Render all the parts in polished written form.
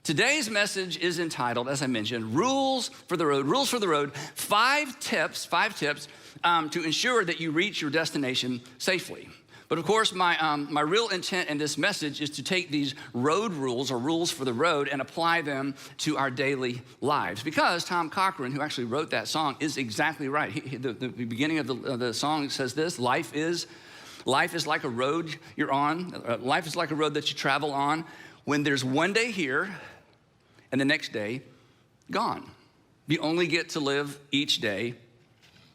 Today's message is entitled, as I mentioned, Rules for the Road. Rules for the Road, five tips to ensure that you reach your destination safely. But of course, my real intent in this message is to take these road rules or rules for the road and apply them to our daily lives. Because Tom Cochran, who actually wrote that song, is exactly right. The beginning of the song says this: life is like a road you're on. Life is like a road that you travel on when there's one day here and the next day gone. You only get to live each day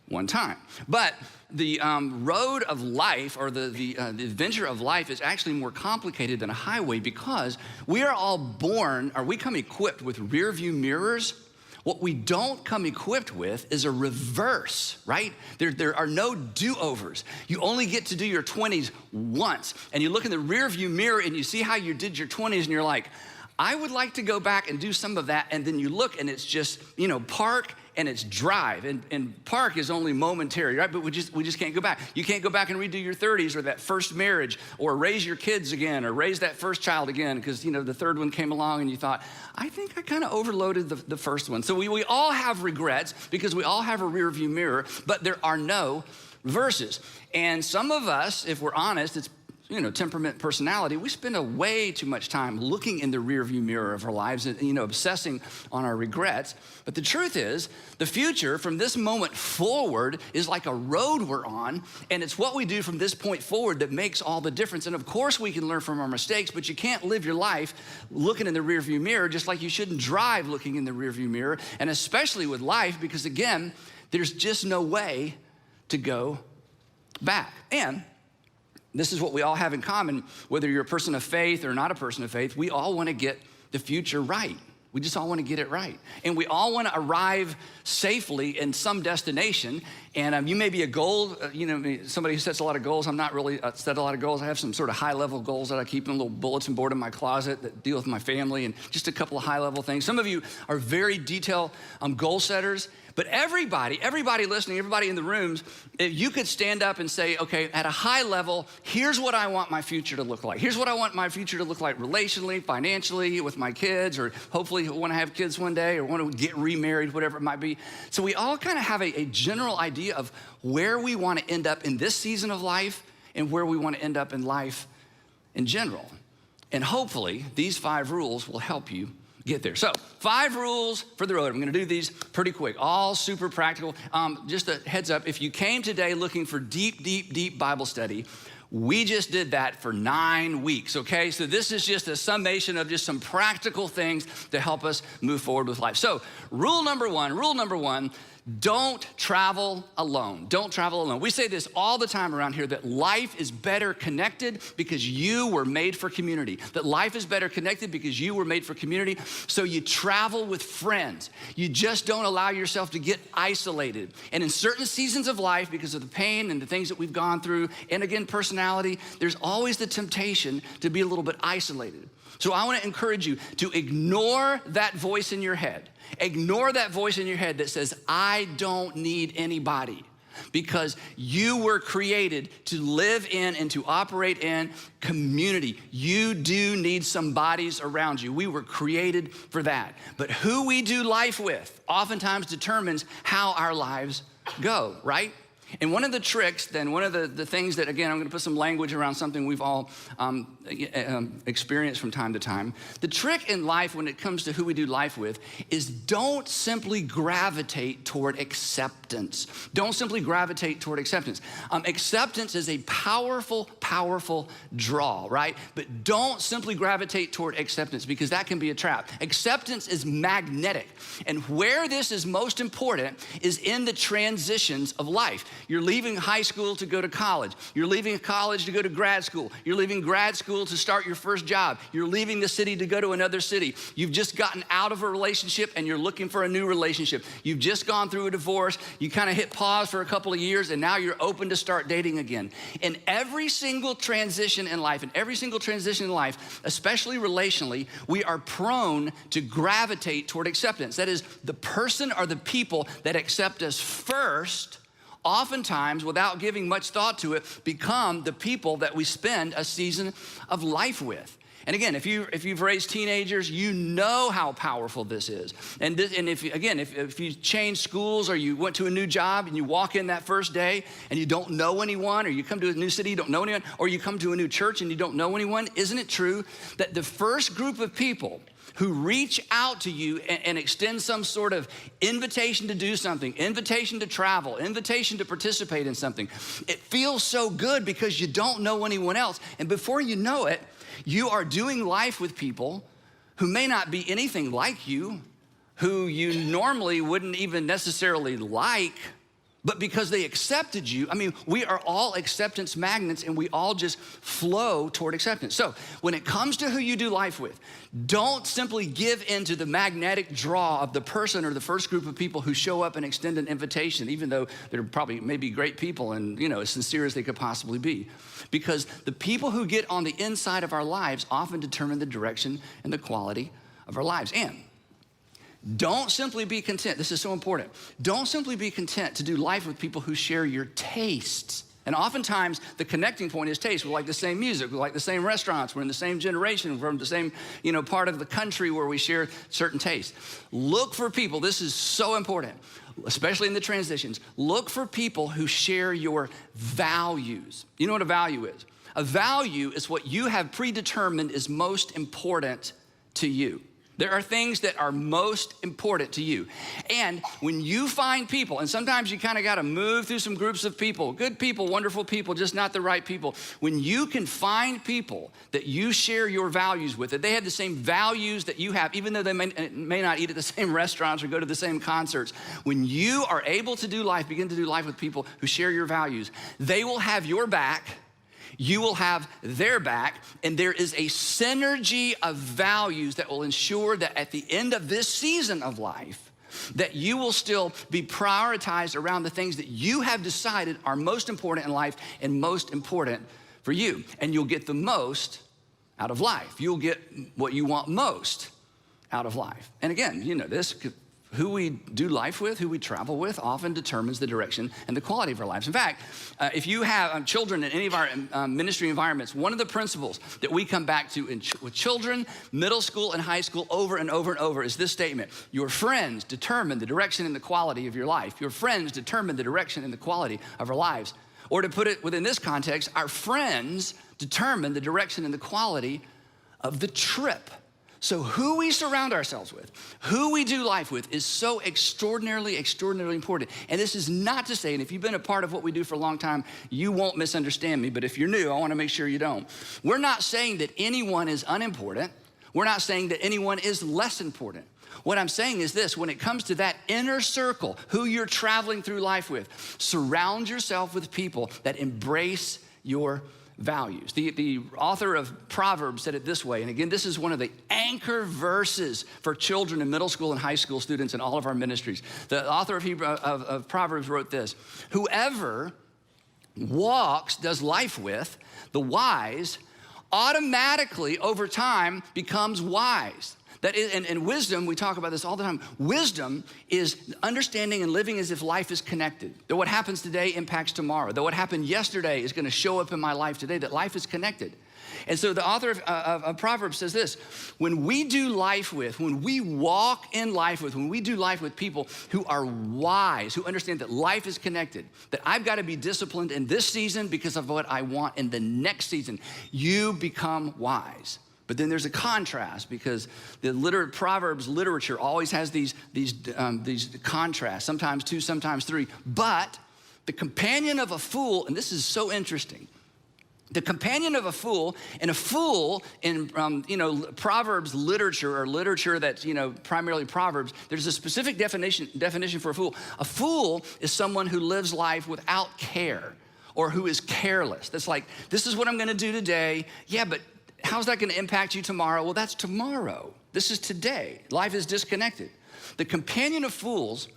one time. But the road of life, or the adventure of life, is actually more complicated than a highway, because we are all born, or we come equipped with rear view mirrors. What we don't come equipped with is a reverse, right? There are no do-overs. You only get to do your 20s once. And you look in the rear view mirror and you see how you did your 20s and you're like, I would like to go back and do some of that. And then you look and it's just, park and it's drive. And park is only momentary, right? But we just can't go back. You can't go back and redo your 30s or that first marriage or raise your kids again or raise that first child again because, the third one came along and you thought, I think I kind of overloaded the first one. So we all have regrets because we all have a rear view mirror, but there are no reverses. And some of us, if we're honest, it's temperament, personality, we spend way too much time looking in the rearview mirror of our lives and, obsessing on our regrets. But the truth is, the future from this moment forward is like a road we're on, and it's what we do from this point forward that makes all the difference. And of course, we can learn from our mistakes, but you can't live your life looking in the rearview mirror, just like you shouldn't drive looking in the rearview mirror, and especially with life, because again, there's just no way to go back. And this is what we all have in common, whether you're a person of faith or not a person of faith. We all want to get the future right. We just all want to get it right. And we all want to arrive safely in some destination. And you may be a goal, somebody who sets a lot of goals. I'm not really set a lot of goals. I have some sort of high-level goals that I keep in a little bulletin board in my closet that deal with my family and just a couple of high-level things. Some of you are very detailed goal setters. But everybody listening, everybody in the rooms, if you could stand up and say, okay, at a high level, here's what I want my future to look like. Here's what I want my future to look like relationally, financially, with my kids, or hopefully want to have kids one day, or want to get remarried, whatever it might be. So we all kind of have a general idea of where we want to end up in this season of life and where we want to end up in life in general. And hopefully, these 5 rules will help you get there. So 5 rules for the road. I'm gonna do these pretty quick, all super practical. Just a heads up, if you came today looking for deep Bible study, we just did that for 9 weeks, okay? So this is just a summation of just some practical things to help us move forward with life. So rule number one, don't travel alone. Don't travel alone. We say this all the time around here, that life is better connected because you were made for community. That life is better connected because you were made for community. So you travel with friends. You just don't allow yourself to get isolated. And in certain seasons of life, because of the pain and the things that we've gone through, and again, personality, there's always the temptation to be a little bit isolated. So I want to encourage you to ignore that voice in your head. Ignore that voice in your head that says, I don't need anybody, because you were created to live in and to operate in community. You do need some bodies around you. We were created for that. But who we do life with oftentimes determines how our lives go, right? And one of the tricks, then, one of the things that, again, I'm gonna put some language around something we've all experienced from time to time. The trick in life when it comes to who we do life with is don't simply gravitate toward acceptance. Don't simply gravitate toward acceptance. Acceptance is a powerful draw, right? But don't simply gravitate toward acceptance, because that can be a trap. Acceptance is magnetic. And where this is most important is in the transitions of life. You're leaving high school to go to college. You're leaving college to go to grad school. You're leaving grad school to start your first job. You're leaving the city to go to another city. You've just gotten out of a relationship and you're looking for a new relationship. You've just gone through a divorce. You kind of hit pause for a couple of years and now you're open to start dating again. In every single transition in life, especially relationally, we are prone to gravitate toward acceptance. That is, the person or the people that accept us first, oftentimes, without giving much thought to it, become the people that we spend a season of life with. And again, if you've raised teenagers, you know how powerful this is. And if you change schools or you went to a new job and you walk in that first day and you don't know anyone, or you come to a new city, you don't know anyone, or you come to a new church and you don't know anyone, isn't it true that the first group of people who reach out to you and extend some sort of invitation to do something, invitation to travel, invitation to participate in something, it feels so good because you don't know anyone else. And before you know it, you are doing life with people who may not be anything like you, who you normally wouldn't even necessarily like, but because they accepted you. I mean, we are all acceptance magnets, and we all just flow toward acceptance. So when it comes to who you do life with, don't simply give into the magnetic draw of the person or the first group of people who show up and extend an invitation, even though they're probably maybe great people and, as sincere as they could possibly be. Because the people who get on the inside of our lives often determine the direction and the quality of our lives. And don't simply be content. This is so important. Don't simply be content to do life with people who share your tastes. And oftentimes the connecting point is taste. We like the same music. We like the same restaurants. We're in the same generation. We're from the same, part of the country where we share certain tastes. Look for people. This is so important, especially in the transitions. Look for people who share your values. You know what a value is? A value is what you have predetermined is most important to you. There are things that are most important to you. And when you find people, and sometimes you kind of got to move through some groups of people, good people, wonderful people, just not the right people. When you can find people that you share your values with, that they have the same values that you have, even though they may not eat at the same restaurants or go to the same concerts, when you are able to begin to do life with people who share your values, they will have your back. You will have their back, and there is a synergy of values that will ensure that at the end of this season of life, that you will still be prioritized around the things that you have decided are most important in life and most important for you. And you'll get the most out of life. You'll get what you want most out of life. And again, this. Who we do life with, who we travel with, often determines the direction and the quality of our lives. In fact, if you have children in any of our ministry environments, one of the principles that we come back to with children, middle school and high school over and over and over is this statement: your friends determine the direction and the quality of your life. Your friends determine the direction and the quality of our lives. Or to put it within this context, our friends determine the direction and the quality of the trip. So who we surround ourselves with, who we do life with is so extraordinarily, extraordinarily important. And this is not to say, and if you've been a part of what we do for a long time, you won't misunderstand me, but if you're new, I wanna make sure you don't. We're not saying that anyone is unimportant. We're not saying that anyone is less important. What I'm saying is this: when it comes to that inner circle, who you're traveling through life with, surround yourself with people that embrace your values. The author of Proverbs said it this way, and again, this is one of the anchor verses for children in middle school and high school students in all of our ministries. The author of Proverbs wrote this: whoever does life with the wise automatically over time becomes wise. That is, and wisdom, we talk about this all the time. Wisdom is understanding and living as if life is connected. That what happens today impacts tomorrow. That what happened yesterday is going to show up in my life today. That life is connected. And so the author of Proverbs says this: when we do life with, when we walk in life with, when we do life with people who are wise, who understand that life is connected, that I've got to be disciplined in this season because of what I want in the next season, you become wise. But then there's a contrast, because the Proverbs literature always has these contrasts, sometimes two, sometimes three. But the companion of a fool, and this is so interesting, the companion of a fool, and a fool in Proverbs literature, or literature that's primarily Proverbs, there's a specific definition for a fool. A fool is someone who lives life without care, or who is careless. That's like, this is what I'm gonna do today. Yeah, but how's that gonna impact you tomorrow? Well, that's tomorrow. This is today. Life is disconnected. The companion of fools,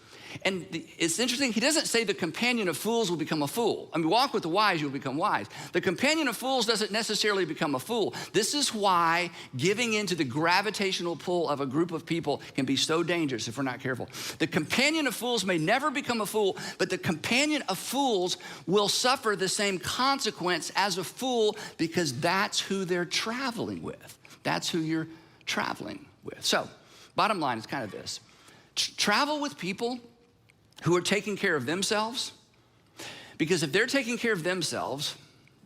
and it's interesting, he doesn't say the companion of fools will become a fool. I mean, walk with the wise, you'll become wise. The companion of fools doesn't necessarily become a fool. This is why giving into the gravitational pull of a group of people can be so dangerous if we're not careful. The companion of fools may never become a fool, but the companion of fools will suffer the same consequence as a fool, because that's who they're traveling with. that's who you're traveling with. So bottom line is kind of this. Travel with people who are taking care of themselves, because if they're taking care of themselves,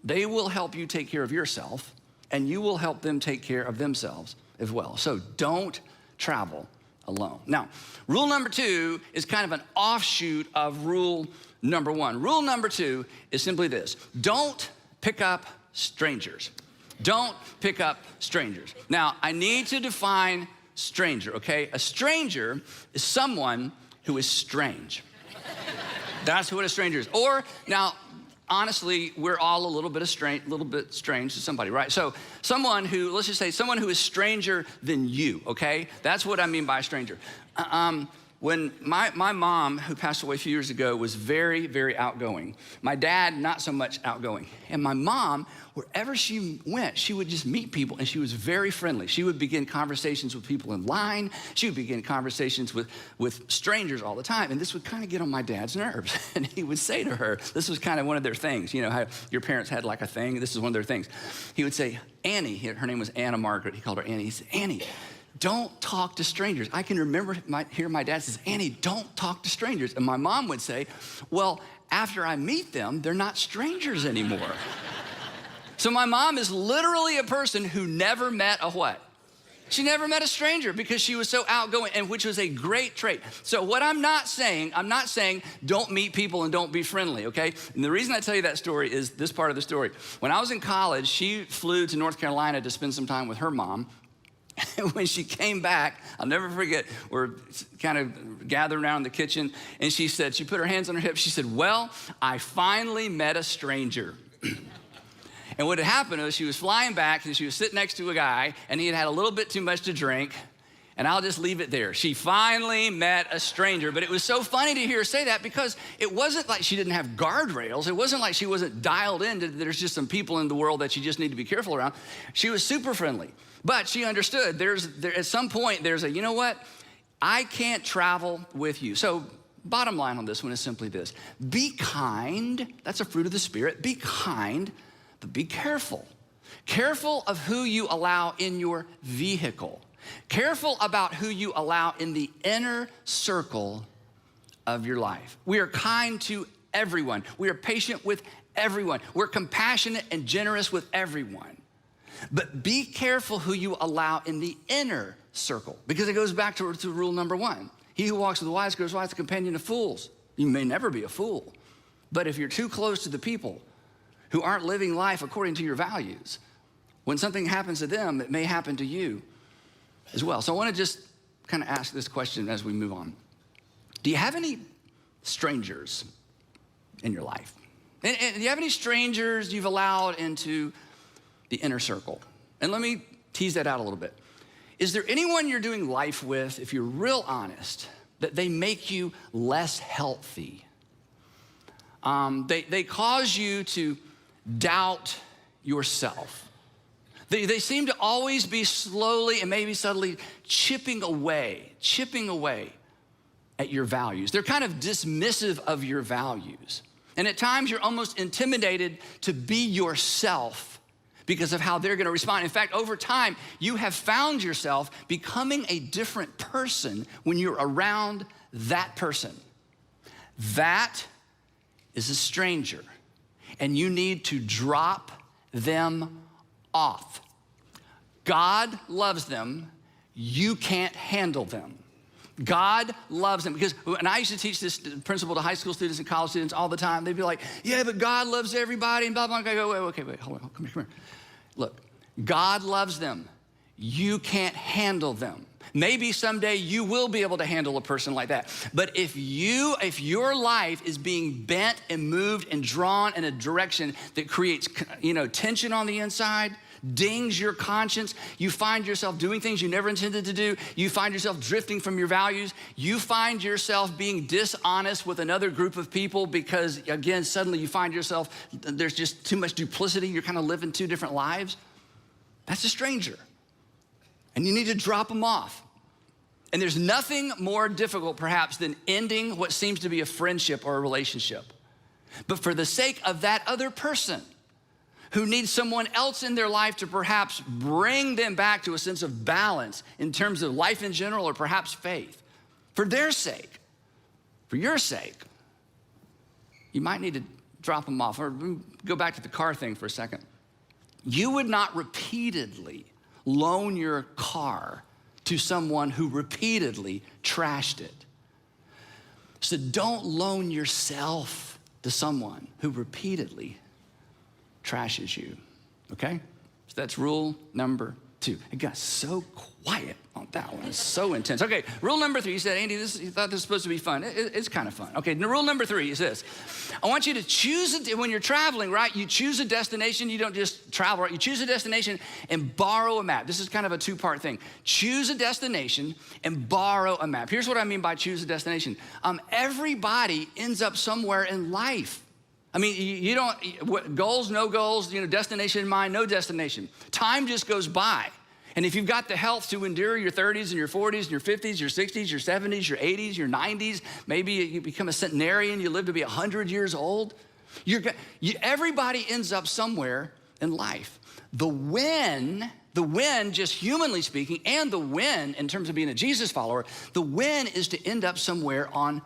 they will help you take care of yourself, and you will help them take care of themselves as well. So don't travel alone. Now, rule number 2 is kind of an offshoot of rule number 1. Rule number 2 is simply this: don't pick up strangers. Don't pick up strangers. Now, I need to define stranger, okay? A stranger is someone who is strange. That's what a stranger is. Or, now, honestly, we're all a little bit strange to somebody, right? So someone who, let's just say someone who is stranger than you, okay? That's what I mean by a stranger. When my mom, who passed away a few years ago, was very, very outgoing. My dad, not so much outgoing. And my mom, wherever she went, she would just meet people, and she was very friendly. She would begin conversations with people in line. She would begin conversations with strangers all the time. And this would kind of get on my dad's nerves. And he would say to her, this was kind of one of their things. You know how your parents had like a thing? This is one of their things. He would say, Annie, her name was Anna Margaret. He called her Annie. He said, Annie, don't talk to strangers. I can remember hear my dad says, Annie, don't talk to strangers. And my mom would say, well, after I meet them, they're not strangers anymore. So my mom is literally a person who never met a what? She never met a stranger because she was so outgoing, and which was a great trait. So what I'm not saying don't meet people and don't be friendly, okay? And the reason I tell you that story is this part of the story. When I was in college, she flew to North Carolina to spend some time with her mom. And when she came back, I'll never forget, we're kind of gathered around the kitchen, and she put her hands on her hips. She said, well, I finally met a stranger. And what had happened was she was flying back, and she was sitting next to a guy, and he had had a little bit too much to drink. And I'll just leave it there. She finally met a stranger. But it was so funny to hear her say that, because it wasn't like she didn't have guardrails. It wasn't like she wasn't dialed in. There's just some people in the world that you just need to be careful around. She was super friendly. But she understood at some point there's you know what? I can't travel with you. So bottom line on this one is simply this. Be kind. That's a fruit of the Spirit. Be kind, but be careful. Careful of who you allow in your vehicle. Careful about who you allow in the inner circle of your life. We are kind to everyone. We are patient with everyone. We're compassionate and generous with everyone. But be careful who you allow in the inner circle, because it goes back to rule number 1. He who walks with the wise grows wise, the companion of fools. You may never be a fool, but if you're too close to the people who aren't living life according to your values, when something happens to them, it may happen to you as well. So I want to just kind of ask this question as we move on. Do you have any strangers in your life? And do you have any strangers you've allowed into the inner circle? And let me tease that out a little bit. Is there anyone you're doing life with, if you're real honest, that they make you less healthy? They cause you to doubt yourself. They seem to always be slowly and maybe subtly chipping away at your values. They're kind of dismissive of your values. And at times you're almost intimidated to be yourself because of how they're gonna respond. In fact, over time, you have found yourself becoming a different person when you're around that person. That is a stranger, and you need to drop them off. God loves them. You can't handle them. God loves them. Because, and I used to teach this principle to high school students and college students all the time. They'd be like, yeah, but God loves everybody, and blah, blah, blah. I go, wait, hold on, come here. Look, God loves them. You can't handle them. Maybe someday you will be able to handle a person like that. But if your life is being bent and moved and drawn in a direction that creates, tension on the inside, dings your conscience, you find yourself doing things you never intended to do, you find yourself drifting from your values, you find yourself being dishonest with another group of people because, again, suddenly you find yourself, there's just too much duplicity, you're kind of living two different lives, that's a stranger. And you need to drop them off. And there's nothing more difficult, perhaps, than ending what seems to be a friendship or a relationship. But for the sake of that other person who need someone else in their life to perhaps bring them back to a sense of balance in terms of life in general or perhaps faith. For their sake, for your sake, you might need to drop them off. Or go back to the car thing for a second. You would not repeatedly loan your car to someone who repeatedly trashed it. So don't loan yourself to someone who repeatedly trashes you, okay? So that's rule number 2. It got so quiet on that one. It's so intense. Okay, rule number 3. You said, Andy, you thought this was supposed to be fun. It's kind of fun. Okay, rule number 3 is this. I want you to choose it when you're traveling, right? You choose a destination. You don't just travel, right? You choose a destination and borrow a map. This is kind of a 2-part thing. Choose a destination and borrow a map. Here's what I mean by choose a destination. Everybody ends up somewhere in life. I mean, you don't, goals, no goals, destination in mind, no destination. Time just goes by. And if you've got the health to endure your 30s and your 40s and your 50s, your 60s, your 70s, your 80s, your 90s, maybe you become a centenarian, you live to be 100 years old, everybody ends up somewhere in life. The win, just humanly speaking, and the win in terms of being a Jesus follower, the win is to end up somewhere on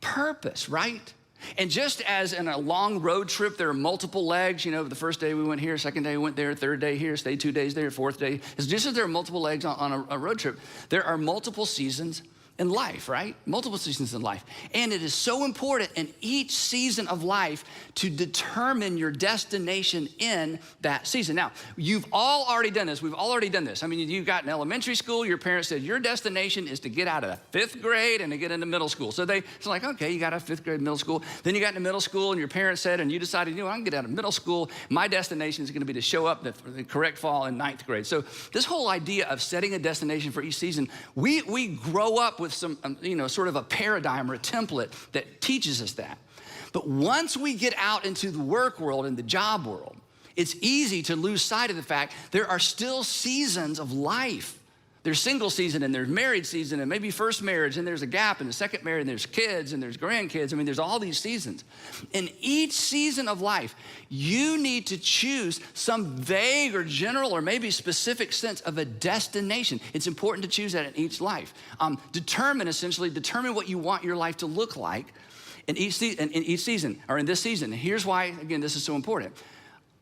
purpose, right? And just as in a long road trip, there are multiple legs, the first day we went here, second day we went there, third day here, stayed 2 days there, fourth day. It's just as there are multiple legs on a road trip, there are multiple seasons in life, right? Multiple seasons in life. And it is so important in each season of life to determine your destination in that season. Now, you've all already done this. We've all already done this. I mean, you got in elementary school, your parents said, your destination is to get out of 5th grade and to get into middle school. So it's like, okay, you got out of 5th grade, middle school. Then you got into middle school and your parents said, and you decided, I can get out of middle school. My destination is gonna be to show up the correct fall in 9th grade. So this whole idea of setting a destination for each season, we grow up with some, sort of a paradigm or a template that teaches us that. But once we get out into the work world and the job world, it's easy to lose sight of the fact there are still seasons of life. There's single season and there's married season and maybe first marriage and there's a gap and the second marriage and there's kids and there's grandkids. I mean, there's all these seasons. In each season of life, you need to choose some vague or general or maybe specific sense of a destination. It's important to choose that in each life. Determine what you want your life to look like in each season or in this season. And here's why, again, this is so important.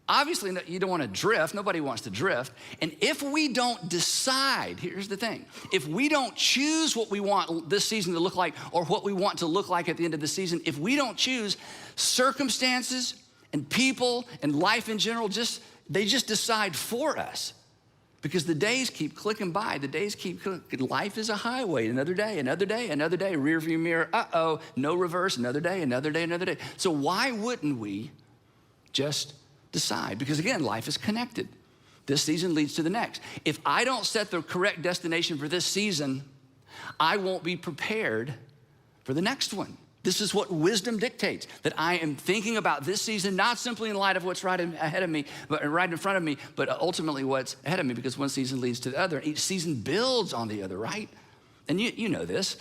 Obviously, you don't want to drift. Nobody wants to drift. And if we don't decide, here's the thing. If we don't choose what we want this season to look like or what we want to look like at the end of the season, if we don't choose, circumstances and people and life in general, they just decide for us. Because the days keep clicking by. The days keep clicking. Life is a highway. Another day, another day, another day. Rear view mirror, uh-oh, no reverse. Another day, another day, another day. So why wouldn't we just decide? Because again, life is connected. This season leads to the next. If I don't set the correct destination for this season, I won't be prepared for the next one. This is what wisdom dictates, that I am thinking about this season, not simply in light of what's right ahead of me, but right in front of me, but ultimately what's ahead of me, because one season leads to the other. Each season builds on the other, right? And you know this.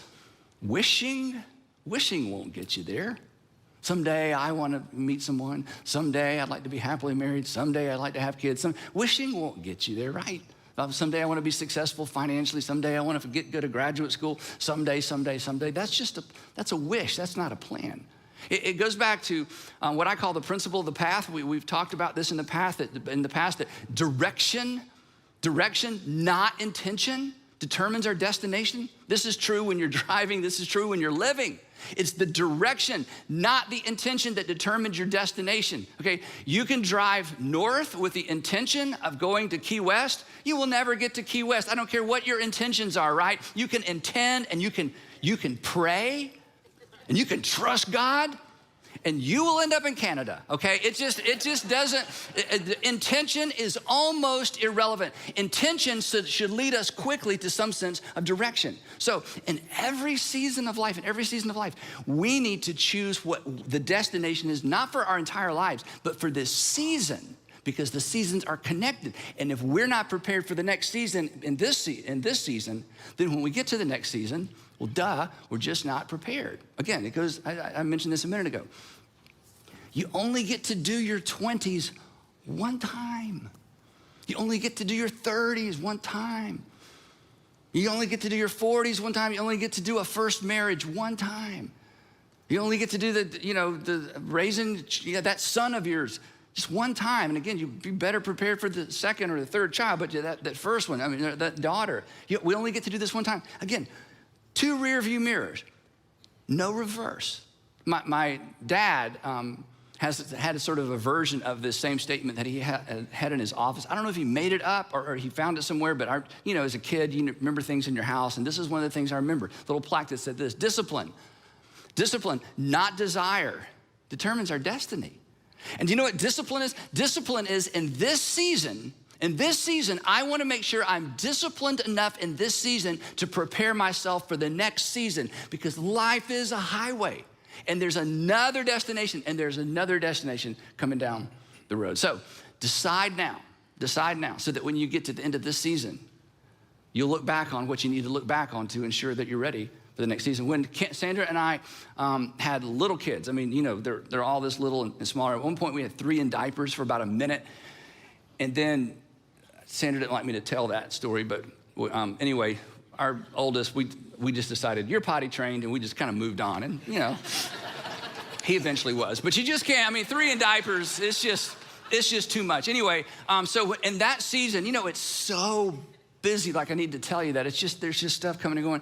Wishing won't get you there. Someday I want to meet someone. Someday I'd like to be happily married. Someday I'd like to have kids. Wishing won't get you there, right? Someday I want to be successful financially. Someday I want to go to graduate school. Someday. That's a wish. That's not a plan. It goes back to what I call the principle of the path. We've talked about this in the past, that direction, not intention, determines our destination. This is true when you're driving. This is true when you're living. It's the direction, not the intention, that determines your destination, okay? You can drive north with the intention of going to Key West. You will never get to Key West. I don't care what your intentions are, right? You can intend and you can pray and you can trust God, and you will end up in Canada, okay? It just doesn't, intention is almost irrelevant. Intention should lead us quickly to some sense of direction. So in every season of life, we need to choose what the destination is, not for our entire lives, but for this season, because the seasons are connected. And if we're not prepared for the next season in this season, then when we get to the next season, well, we're just not prepared. Again, I mentioned this a minute ago. You only get to do your 20s one time. You only get to do your 30s one time. You only get to do your 40s one time. You only get to do a first marriage one time. You only get to do the raising that son of yours just one time. And again, you'd be better prepared for the second or the third child, but that first one, I mean, that daughter, we only get to do this one time. Again, 2 rear view mirrors, no reverse. My dad has had a sort of a version of this same statement that he had in his office. I don't know if he made it up or he found it somewhere, but as a kid, you remember things in your house, and this is one of the things I remember. Little plaque that said this: discipline, not desire, determines our destiny. And do you know what discipline is? Discipline is in this season, I want to make sure I'm disciplined enough in this season to prepare myself for the next season, because life is a highway. And there's another destination, and there's another destination coming down the road. So decide now, so that when you get to the end of this season, you'll look back on what you need to look back on to ensure that you're ready for the next season. When Sandra and I had little kids, I mean, they're all this little and smaller. At one point, we had 3 in diapers for about a minute. And then Sandra didn't like me to tell that story, but anyway, our oldest, we just decided, you're potty trained, and we just kind of moved on. And, he eventually was. But you just can't, 3 in diapers, it's just too much. Anyway, so in that season, it's so busy, like I need to tell you that. There's just stuff coming and going.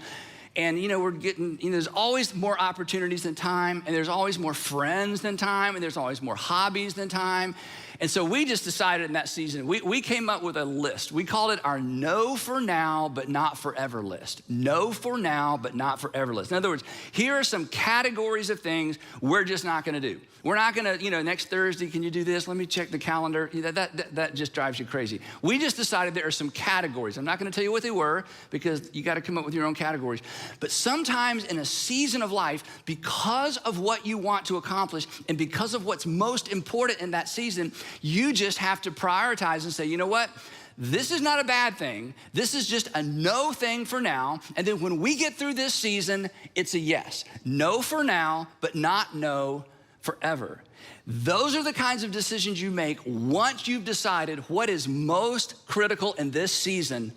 And, we're getting, there's always more opportunities than time, and there's always more friends than time, and there's always more hobbies than time. And so we just decided in that season, we came up with a list. We called it our no for now, but not forever list. No for now, but not forever list. In other words, here are some categories of things we're just not gonna do. We're not gonna, next Thursday, can you do this? Let me check the calendar. That just drives you crazy. We just decided there are some categories. I'm not gonna tell you what they were, because you gotta come up with your own categories. But sometimes in a season of life, because of what you want to accomplish and because of what's most important in that season, you just have to prioritize and say, you know what? This is not a bad thing. This is just a no thing for now. And then when we get through this season, it's a yes. No for now, but not no forever. Those are the kinds of decisions you make once you've decided what is most critical in this season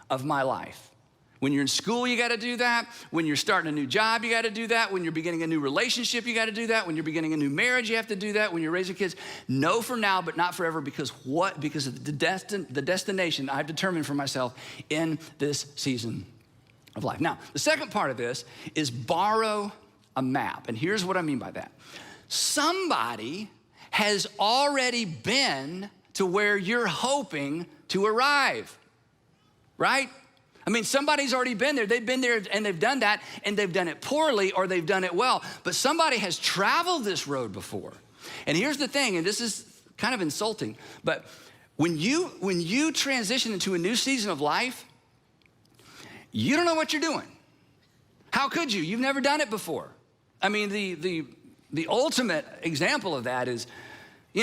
of my life. When you're in school, you gotta do that. When you're starting a new job, you gotta do that. When you're beginning a new relationship, you gotta do that. When you're beginning a new marriage, you have to do that. When you're raising kids, no for now, but not forever, because what? Because of the destination I've determined for myself in this season of life. Now, the second part of this is borrow a map. And here's what I mean by that. Somebody has already been to where you're hoping to arrive, right? Somebody's already been there. They've been there and they've done that, and they've done it poorly or they've done it well. But somebody has traveled this road before. And here's the thing, and this is kind of insulting, but when you transition into a new season of life, you don't know what you're doing. How could you? You've never done it before. The ultimate example of that is, we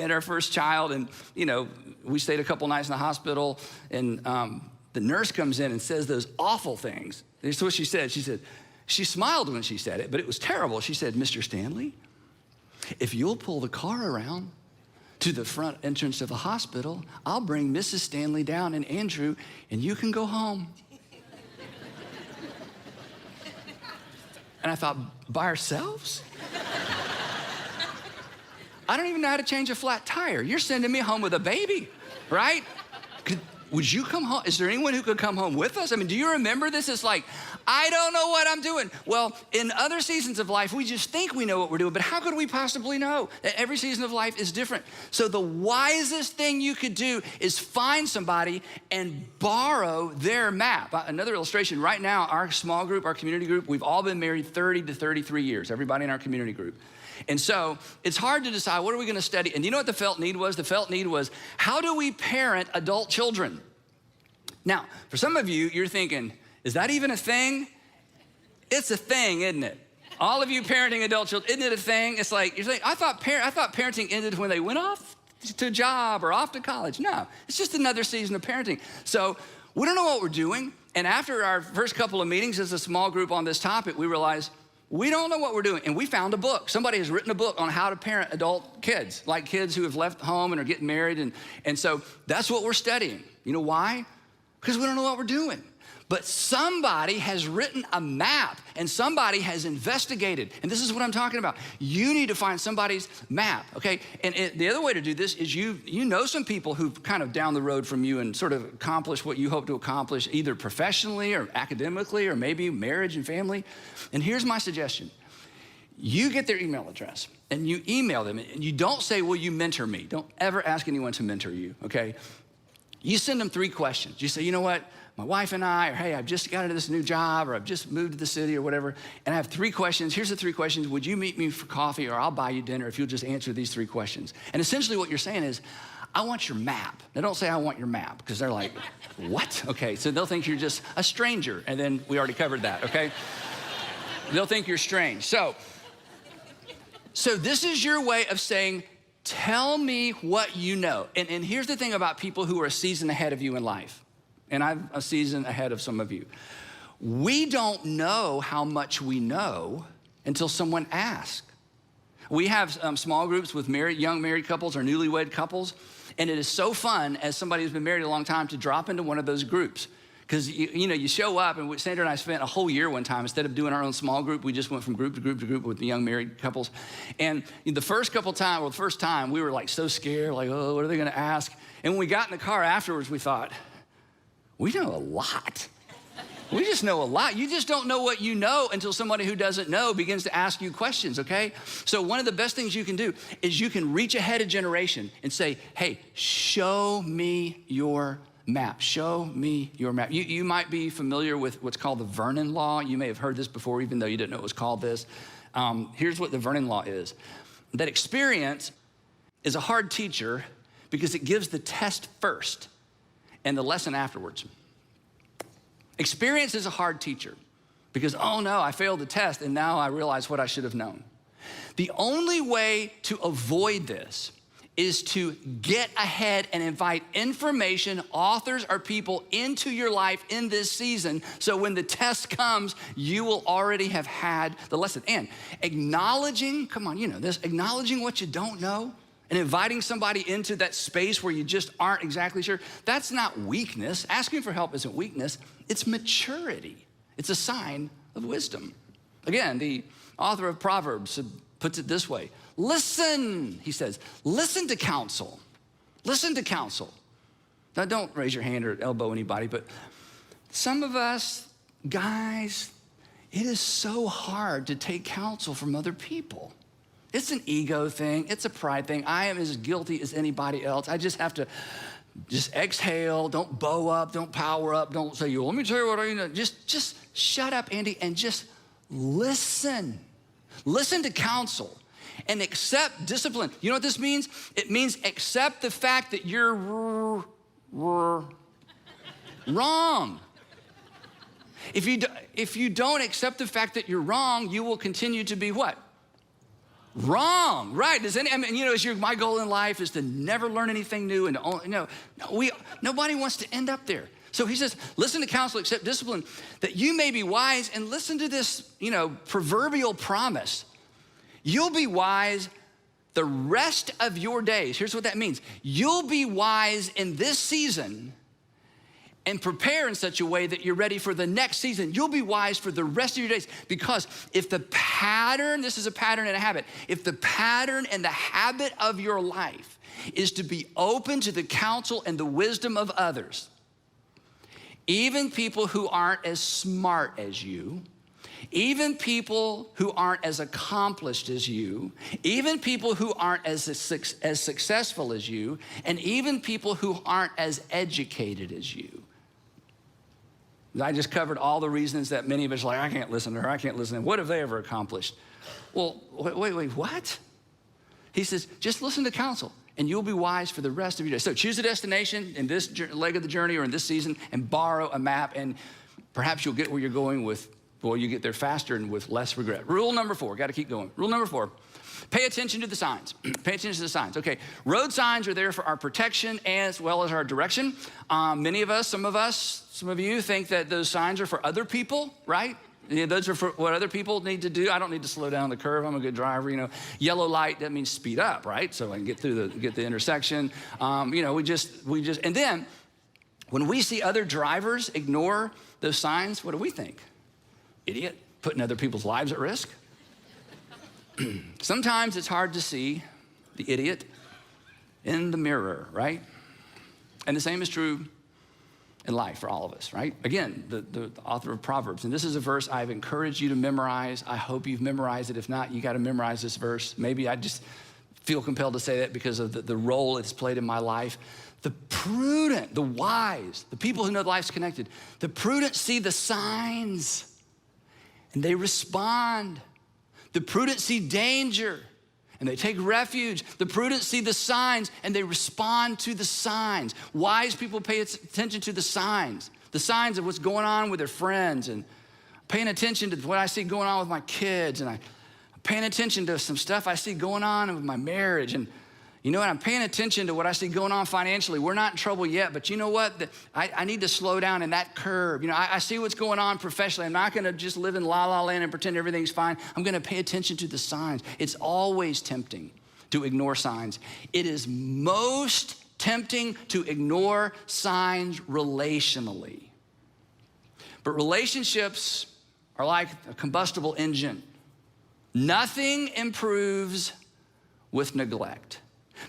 had our first child, and we stayed a couple nights in the hospital, and the nurse comes in and says those awful things. That's what she said. She smiled when she said it, but it was terrible. She said, "Mr. Stanley, if you'll pull the car around to the front entrance of the hospital, I'll bring Mrs. Stanley down and Andrew, and you can go home." And I thought, by ourselves? I don't even know how to change a flat tire. You're sending me home with a baby, right? Would you come home? Is there anyone who could come home with us? Do you remember this? It's like, I don't know what I'm doing. Well, in other seasons of life, we just think we know what we're doing, but how could we possibly know? Every season of life is different. So the wisest thing you could do is find somebody and borrow their map. Another illustration, right now, our small group, our community group, we've all been married 30 to 33 years, everybody in our community group. And so it's hard to decide, what are we gonna study? And you know what the felt need was? The felt need was, how do we parent adult children? Now, for some of you, you're thinking, is that even a thing? It's a thing, isn't it? All of you parenting adult children, isn't it a thing? It's like, you're saying, I thought parenting ended when they went off to a job or off to college. No, it's just another season of parenting. So we don't know what we're doing. And after our first couple of meetings as a small group on this topic, we realized We don't know what we're doing. And we found a book. Somebody has written a book on how to parent adult kids, like kids who have left home and are getting married. And so that's what we're studying. You know why? Because we don't know what we're doing. But somebody has written a map and somebody has investigated. And this is what I'm talking about. You need to find somebody's map, okay? And the other way to do this is you know some people who've kind of down the road from you and sort of accomplished what you hope to accomplish either professionally or academically or maybe marriage and family. And here's my suggestion. You get their email address and you email them and you don't say, will you mentor me? Don't ever ask anyone to mentor you, okay? You send them 3 questions. You say, you know what? My wife and I, or hey, I've just got into this new job, or I've just moved to the city or whatever, and I have 3 questions. Here's the 3 questions. Would you meet me for coffee or I'll buy you dinner if you'll just answer these 3 questions? And essentially what you're saying is, I want your map. Now don't say I want your map, because they're like, what? Okay, so they'll think you're just a stranger, and then we already covered that, okay? They'll think you're strange. So this is your way of saying, tell me what you know. And here's the thing about people who are a season ahead of you in life. And I'm a season ahead of some of you. We don't know how much we know until someone asks. We have small groups with young married couples or newlywed couples, and it is so fun as somebody who's been married a long time to drop into one of those groups. Because you show up, and Sandra and I spent a whole year one time, instead of doing our own small group, we just went from group to group to group with the young married couples. And the first time, we were like so scared, like, oh, what are they gonna ask? And when we got in the car afterwards, we thought, we know a lot. We just know a lot. You just don't know what you know until somebody who doesn't know begins to ask you questions, okay? So one of the best things you can do is you can reach ahead a generation and say, hey, show me your map. Show me your map. You might be familiar with what's called the Vernon Law. You may have heard this before, even though you didn't know it was called this. Here's what the Vernon Law is. That experience is a hard teacher because it gives the test first and the lesson afterwards. Experience is a hard teacher because, oh no, I failed the test and now I realize what I should have known. The only way to avoid this is to get ahead and invite information, authors, or people into your life in this season, so when the test comes, you will already have had the lesson. And acknowledging, come on, you know this, acknowledging what you don't know and inviting somebody into that space where you just aren't exactly sure, that's not weakness. Asking for help isn't weakness, it's maturity. It's a sign of wisdom. Again, the author of Proverbs puts it this way. Listen, he says, listen to counsel. Listen to counsel. Now, don't raise your hand or elbow anybody, but some of us, guys, it is so hard to take counsel from other people. It's an ego thing. It's a pride thing. I am as guilty as anybody else. I just have to just exhale. Don't bow up. Don't power up. Don't say, let me tell you what I know. Just shut up, Andy, and just listen. Listen to counsel and accept discipline. You know what this means? It means accept the fact that you're wrong. If you don't accept the fact that you're wrong, you will continue to be what? Wrong, right? My goal in life is to never learn anything new and nobody wants to end up there. So he says, listen to counsel, accept discipline, that you may be wise, and listen to this, proverbial promise. You'll be wise the rest of your days. Here's what that means. You'll be wise in this season and prepare in such a way that you're ready for the next season. You'll be wise for the rest of your days, because if the pattern, this is a pattern and a habit, if the pattern and the habit of your life is to be open to the counsel and the wisdom of others, even people who aren't as smart as you, even people who aren't as accomplished as you, even people who aren't as successful as you, and even people who aren't as educated as you. I just covered all the reasons that many of us are like, I can't listen to her, I can't listen to her. What have they ever accomplished? Well, wait, what? He says, just listen to counsel and you'll be wise for the rest of your day. So choose a destination in this leg of the journey or in this season and borrow a map, and perhaps you'll get where you're going you get there faster and with less regret. Rule number 4, got to keep going. Rule number 4, pay attention to the signs. Pay attention to the signs. Okay, road signs are there for our protection as well as our direction. Many of us, some of you think that those signs are for other people, right? Yeah, those are for what other people need to do. I don't need to slow down the curve. I'm a good driver, Yellow light, that means speed up, right? So I can get the intersection. We just, and then when we see other drivers ignore those signs, what do we think? Idiot, putting other people's lives at risk. Sometimes it's hard to see the idiot in the mirror, right? And the same is true in life for all of us, right? Again, the author of Proverbs, and this is a verse I've encouraged you to memorize. I hope you've memorized it. If not, you got to memorize this verse. Maybe I just feel compelled to say that because of the role it's played in my life. The prudent, the wise, the people who know life's connected, the prudent see the signs and they respond. The prudent see danger and they take refuge. The prudent see the signs and they respond to the signs. Wise people pay attention to the signs of what's going on with their friends, and paying attention to what I see going on with my kids, and I'm paying attention to some stuff I see going on with my marriage, and I'm paying attention to what I see going on financially. We're not in trouble yet, but you know what? I need to slow down in that curve. I see what's going on professionally. I'm not gonna just live in la-la land and pretend everything's fine. I'm gonna pay attention to the signs. It's always tempting to ignore signs. It is most tempting to ignore signs relationally. But relationships are like a combustible engine. Nothing improves with neglect.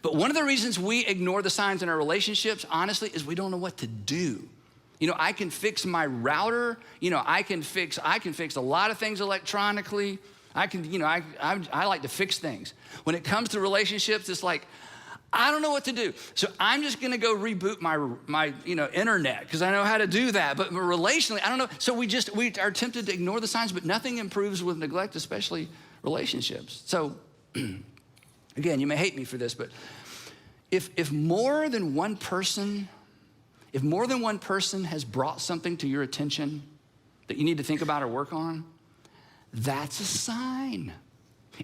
But one of the reasons we ignore the signs in our relationships, honestly, is we don't know what to do. I can fix my router. I can fix a lot of things electronically. I like to fix things. When it comes to relationships, it's like, I don't know what to do. So I'm just gonna go reboot my internet because I know how to do that. But relationally, I don't know. So we are tempted to ignore the signs, but nothing improves with neglect, especially relationships. So again, you may hate me for this, but if more than one person has brought something to your attention that you need to think about or work on, that's a sign.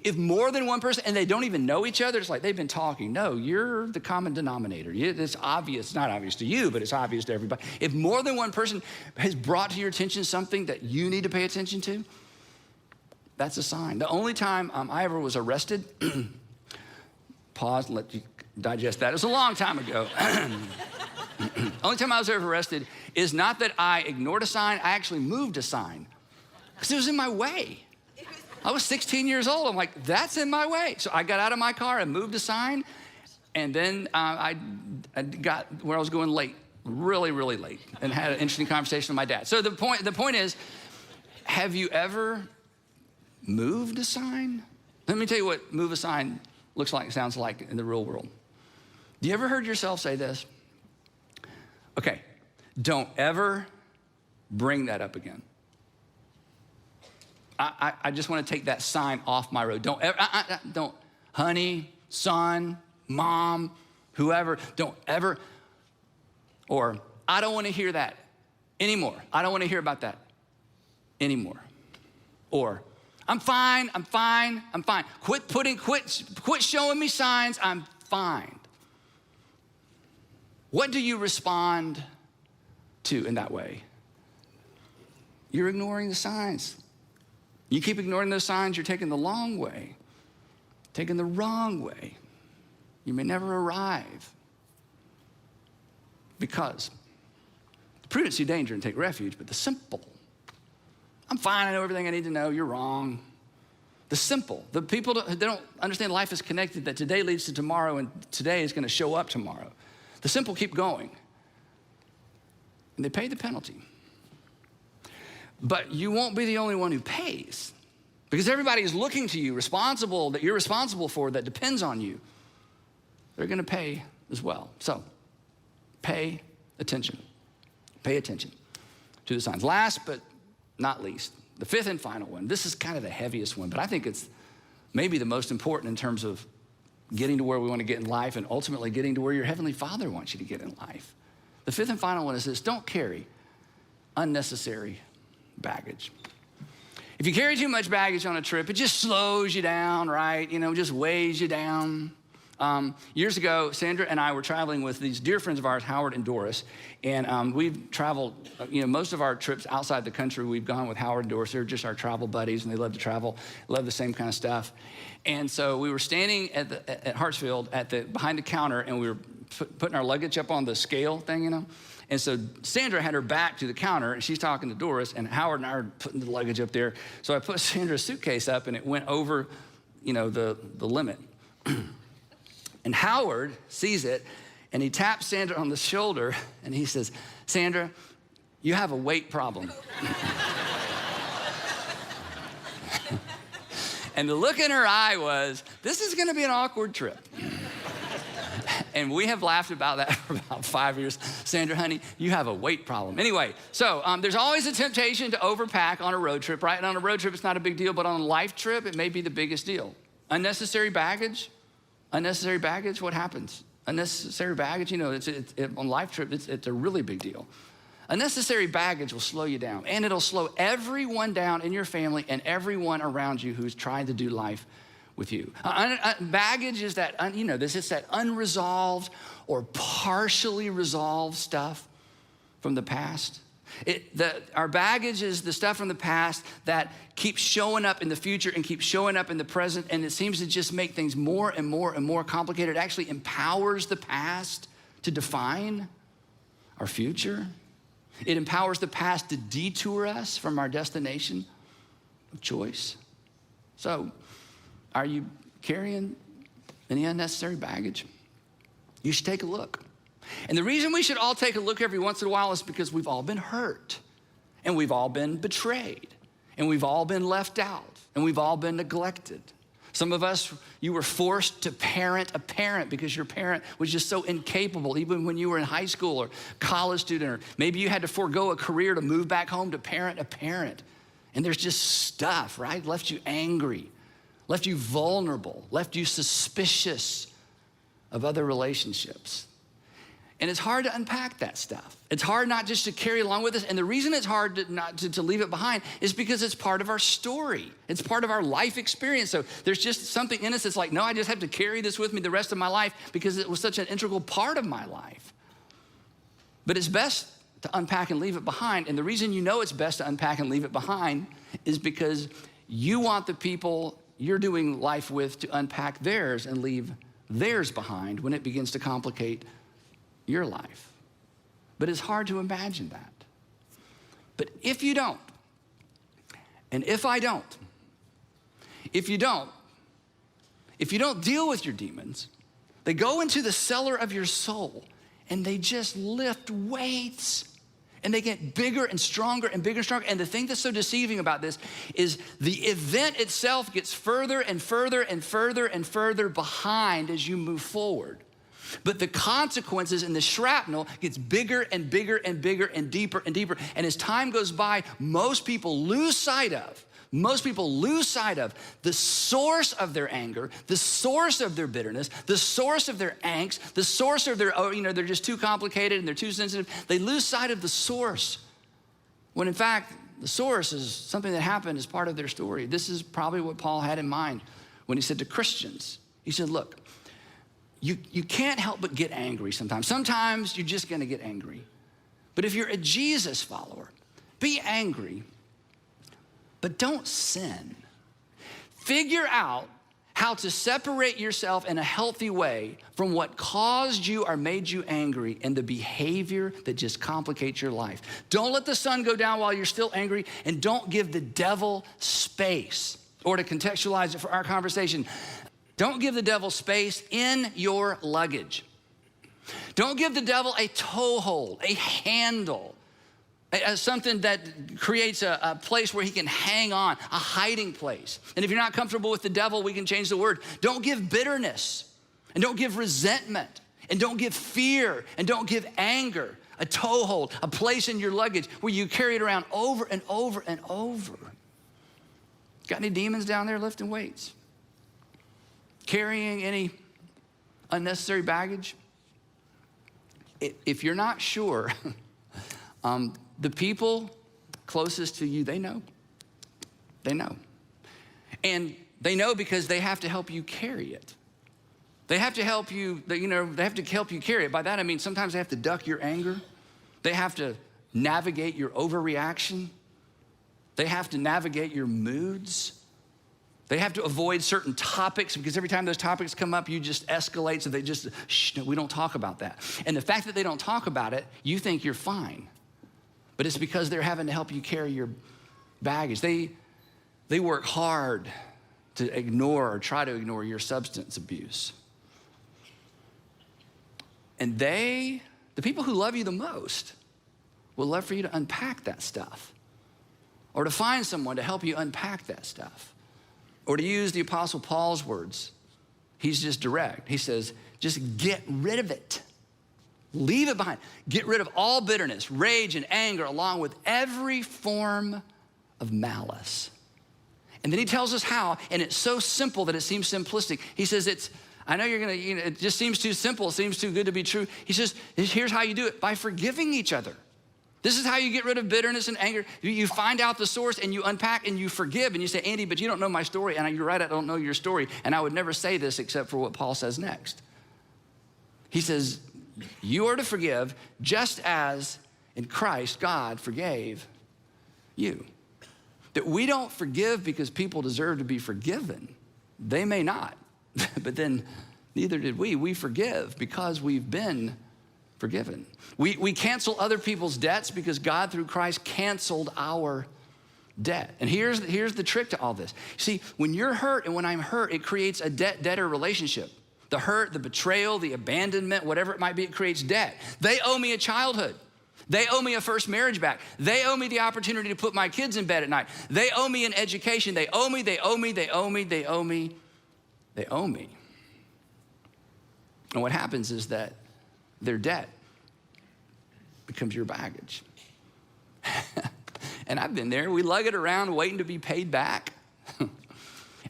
If more than one person, and they don't even know each other, it's like they've been talking. No, you're the common denominator. It's obvious, not obvious to you, but it's obvious to everybody. If more than one person has brought to your attention something that you need to pay attention to, that's a sign. The only time I ever was arrested, pause and let you digest that. It was a long time ago. Only time I was ever arrested is not that I ignored a sign, I actually moved a sign because it was in my way. I was 16 years old. I'm like, that's in my way. So I got out of my car and moved a sign, and then I got where I was going late, really, really late, and had an interesting conversation with my dad. So the point is, have you ever moved a sign? Let me tell you what move a sign looks like, sounds like in the real world. Do you ever heard yourself say this? Okay, don't ever bring that up again. I just want to take that sign off my road. Don't ever, don't, honey, son, mom, whoever, don't ever, or I don't want to hear that anymore. I don't want to hear about that anymore. Or I'm fine. Quit showing me signs, I'm fine. What do you respond to in that way? You're ignoring the signs. You keep ignoring those signs, you're taking the long way, taking the wrong way. You may never arrive. Because the prudent see danger and take refuge, but the simple, I'm fine, I know everything I need to know, you're wrong. The simple, the people, they don't understand life is connected, that today leads to tomorrow and today is gonna show up tomorrow. The simple keep going and they pay the penalty. But you won't be the only one who pays, because everybody is looking to you, responsible, that you're responsible for, that depends on you. They're gonna pay as well. So pay attention. Pay attention to the signs. Last but not least, the fifth and final one. This is kind of the heaviest one, but I think it's maybe the most important in terms of getting to where we want to get in life and ultimately getting to where your Heavenly Father wants you to get in life. The fifth and final one is this: don't carry unnecessary baggage. If you carry too much baggage on a trip, it just slows you down, right? Just weighs you down. Years ago, Sandra and I were traveling with these dear friends of ours, Howard and Doris, and we've traveled, most of our trips outside the country, we've gone with Howard and Doris. They're just our travel buddies, and they love to travel, love the same kind of stuff. And so we were standing at Hartsfield behind the counter, and we were putting our luggage up on the scale thing, And so Sandra had her back to the counter, and she's talking to Doris, and Howard and I are putting the luggage up there. So I put Sandra's suitcase up, and it went over, the limit. And Howard sees it, and he taps Sandra on the shoulder, and he says, "Sandra, you have a weight problem." And the look in her eye was, this is gonna be an awkward trip. And we have laughed about that for about 5 years. Sandra, honey, you have a weight problem. Anyway, so there's always a temptation to overpack on a road trip, right? And on a road trip, it's not a big deal, but on a life trip, it may be the biggest deal. Unnecessary baggage, what happens? Unnecessary baggage, on life trip, it's a really big deal. Unnecessary baggage will slow you down, and it'll slow everyone down in your family and everyone around you who's trying to do life with you. Baggage is that, it's that unresolved or partially resolved stuff from the past. Our baggage is the stuff from the past that keeps showing up in the future and keeps showing up in the present, and it seems to just make things more and more and more complicated. It actually empowers the past to define our future. It empowers the past to detour us from our destination of choice. So, are you carrying any unnecessary baggage? You should take a look. And the reason we should all take a look every once in a while is because we've all been hurt, and we've all been betrayed, and we've all been left out, and we've all been neglected. Some of us, you were forced to parent a parent because your parent was just so incapable, even when you were in high school or college student, or maybe you had to forego a career to move back home to parent a parent. And there's just stuff, right? Left you angry, left you vulnerable, left you suspicious of other relationships. And it's hard to unpack that stuff. It's hard not just to carry along with us. And the reason it's hard to leave it behind is because it's part of our story. It's part of our life experience. So there's just something in us that's like, no, I just have to carry this with me the rest of my life because it was such an integral part of my life. But it's best to unpack and leave it behind. And the reason you know it's best to unpack and leave it behind is because you want the people you're doing life with to unpack theirs and leave theirs behind when it begins to complicate your life. But it's hard to imagine that. But if you don't, and if I don't, if you don't deal with your demons, they go into the cellar of your soul and they just lift weights. And they get bigger and stronger and bigger and stronger. And the thing that's so deceiving about this is the event itself gets further and further and further and further behind as you move forward. But the consequences and the shrapnel gets bigger and bigger and bigger and deeper and deeper. And as time goes by, most people lose sight of the source of their anger, the source of their bitterness, the source of their angst, the source of their, they're just too complicated and they're too sensitive. They lose sight of the source, when in fact, the source is something that happened as part of their story. This is probably what Paul had in mind when he said to Christians, he said, look, you can't help but get angry sometimes. Sometimes you're just gonna get angry. But if you're a Jesus follower, be angry, but don't sin. Figure out how to separate yourself in a healthy way from what caused you or made you angry and the behavior that just complicates your life. Don't let the sun go down while you're still angry, and don't give the devil space. Or to contextualize it for our conversation, don't give the devil space in your luggage. Don't give the devil a toehold, a handle, something that creates a place where he can hang on, a hiding place. And if you're not comfortable with the devil, we can change the word. Don't give bitterness, and don't give resentment, and don't give fear, and don't give anger a toehold, a place in your luggage where you carry it around over and over and over. Got any demons down there lifting weights? Carrying any unnecessary baggage? If you're not sure, the people closest to you, they know. They know. And they know because they have to help you carry it. They have to help you, they have to help you carry it. By that I mean sometimes they have to duck your anger. They have to navigate your overreaction. They have to navigate your moods. They have to avoid certain topics because every time those topics come up, you just escalate. So they just, no, we don't talk about that. And the fact that they don't talk about it, you think you're fine. But it's because they're having to help you carry your baggage. They work hard to ignore or try to ignore your substance abuse. And the people who love you the most, will love for you to unpack that stuff, or to find someone to help you unpack that stuff. Or to use the Apostle Paul's words, he's just direct. He says, just get rid of it. Leave it behind. Get rid of all bitterness, rage, and anger, along with every form of malice. And then he tells us how, and it's so simple that it seems simplistic. He says I know you're gonna, it just seems too simple, it seems too good to be true. He says, here's how you do it, by forgiving each other. This is how you get rid of bitterness and anger. You find out the source and you unpack and you forgive. And you say, Andy, but you don't know my story. And you're right, I don't know your story. And I would never say this except for what Paul says next. He says, you are to forgive just as in Christ, God forgave you. That we don't forgive because people deserve to be forgiven. They may not, but then neither did we. We forgive because we've been forgiven. We cancel other people's debts because God, through Christ, canceled our debt. And here's the trick to all this. See, when you're hurt and when I'm hurt, it creates a debt-debtor relationship. The hurt, the betrayal, the abandonment, whatever it might be, it creates debt. They owe me a childhood. They owe me a first marriage back. They owe me the opportunity to put my kids in bed at night. They owe me an education. They owe me, they owe me, they owe me, they owe me, they owe me. And what happens is that their debt becomes your baggage. And I've been there. We lug it around waiting to be paid back.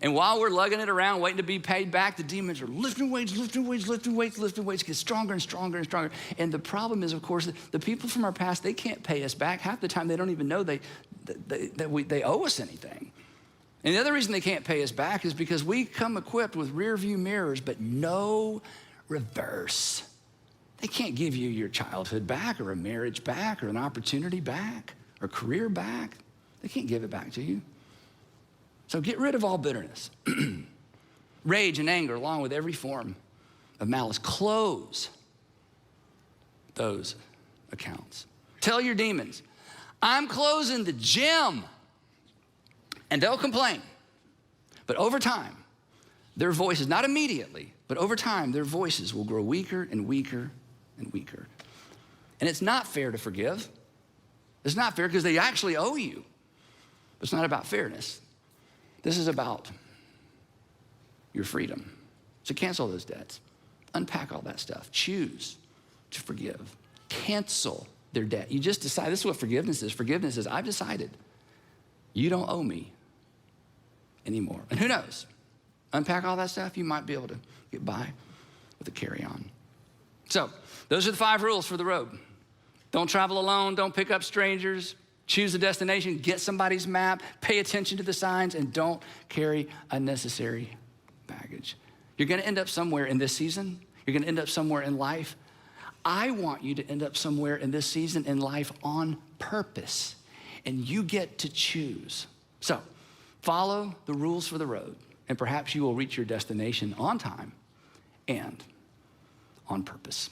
And while we're lugging it around waiting to be paid back, the demons are lifting weights, get stronger and stronger and stronger. And the problem is, of course, the people from our past, they can't pay us back. Half the time, they don't even know they owe us anything. And the other reason they can't pay us back is because we come equipped with rear view mirrors, but no reverse. They can't give you your childhood back or a marriage back or an opportunity back or career back. They can't give it back to you. So get rid of all bitterness, rage and anger, along with every form of malice. Close those accounts. Tell your demons, I'm closing the gym. And they'll complain. But over time, their voices, not immediately, but over time, their voices will grow weaker and weaker and weaker. And it's not fair to forgive. It's not fair because they actually owe you. But it's not about fairness. This is about your freedom. So cancel those debts. Unpack all that stuff. Choose to forgive. Cancel their debt. You just decide. This is what forgiveness is. Forgiveness is, I've decided you don't owe me anymore. And who knows? Unpack all that stuff, you might be able to get by with a carry-on. So those are the 5 rules for the road. Don't travel alone. Don't pick up strangers. Choose a destination. Get somebody's map. Pay attention to the signs. And don't carry unnecessary baggage. You're going to end up somewhere in this season. You're going to end up somewhere in life. I want you to end up somewhere in this season in life on purpose. And you get to choose. So follow the rules for the road, and perhaps you will reach your destination on time and on purpose.